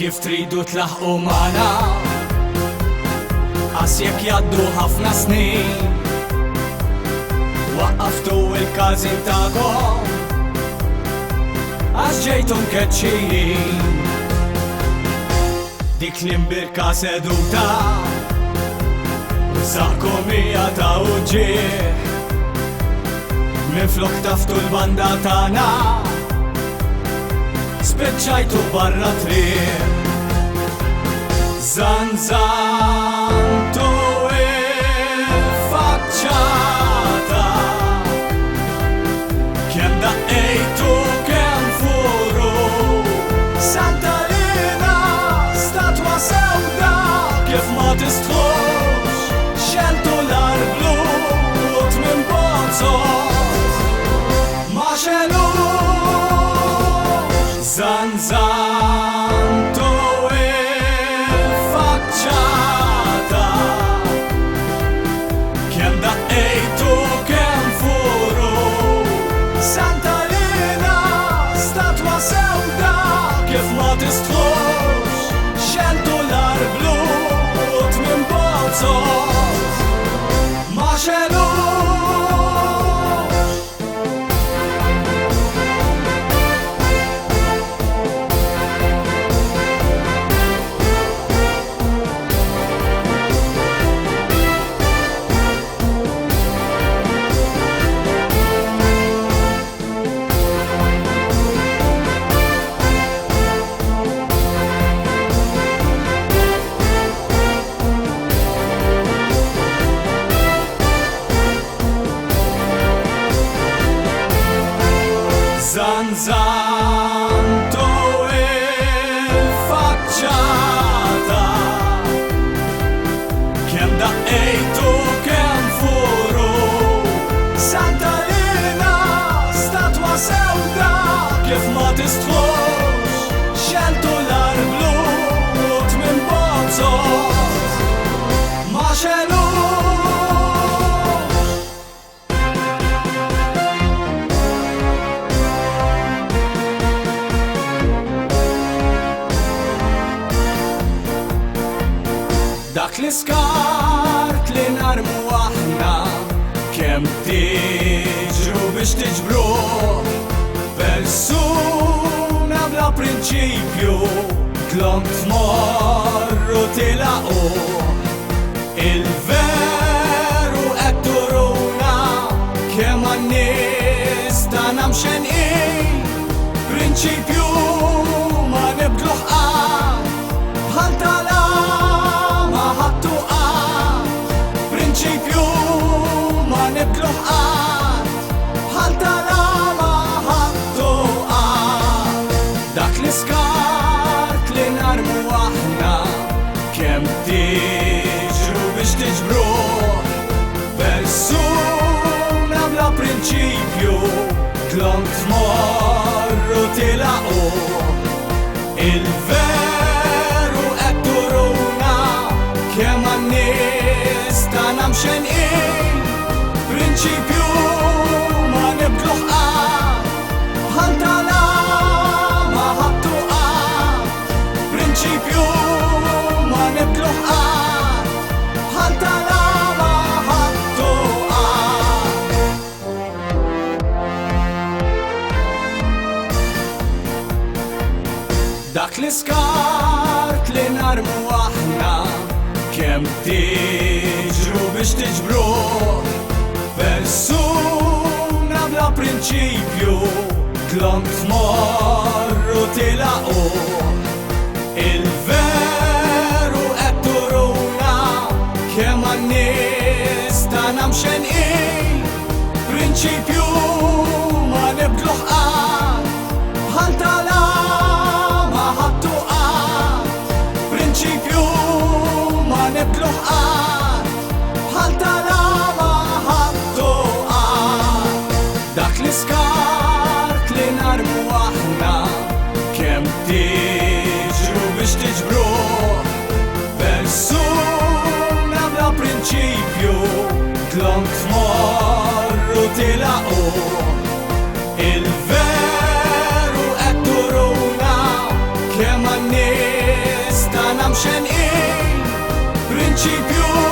kif tridu tlaħqu magħna, għas jekk jgħaddu ħafna snin. Waqqaftu il-każin tagħkom għax ġejtum keċċijin. Dik l-imbirka seduta saqkom hija ta' uġieħ, minflok taftu l-banda tagħna spiċċajtu barra triq. Zanzantu il-faċċata, kemm daqqejtu kemm furu, Santa Lina statwa sewda kif ma tistħux, xeltu l-art blu u tmien bozzot ma xelux. Zanzantu il-faċċata, kemm daqqejtu kemm furu, Santa Lina statwa sewda kif ma tistħux, xeltu l-art blu u tmien bozzot ma xelux. Zanzantu il-faċċata, kemm daqqejtu kemm furu, Santa Lina statwa sewda kif ma tistħux, xeltu l-art blu u tmien bozzot ma xelux. Dak l-iskart li narmu aħna, kemm tiġru biex tiġbruh, persuna bla prinċipju, tlom tmorru tilaquh. Il-veru qed turuna kemm għan-nies tagħna mxenqin, prinċipju ma nibdluh qatt, bħal talama ħadtu qatt, prinċipju ma nibdluh qatt, bħal talama ħadtu qatt. Dak l-iskart li narmu aħna, kemm tiġru biex tiġbruh, persuna bla prinċipju, tlom tmorru tilaquh. Il-veru qed turuna kemm għan-nies tagħna mxenqin, prinċipju ma nibdluh qatt, bħal talama ħadtu qatt, prinċipju ma nibdluh qatt, bħal talama ħadtu qatt. Dak l-iskart li narmu aħna, kemm tiġru biex tiġbruh, persuna bla prinċipju, tlom tmorru tilaquh. Il-veru qed turuna kemm għan-nies tagħna mxenqin, prinċipju ma nibdluh qatt, bħal talama ħadtu qatt, prinċipju ma nibdluh qatt, bħal talama ħadtu qatt. Dak l-iskart li narmu aħna, kemm tiġru biex tiġbruh, persuna bla prinċipju, tlom tmorru tilaquh. Il-veru qed turuna kemm għan-nies xenqin, prinċipju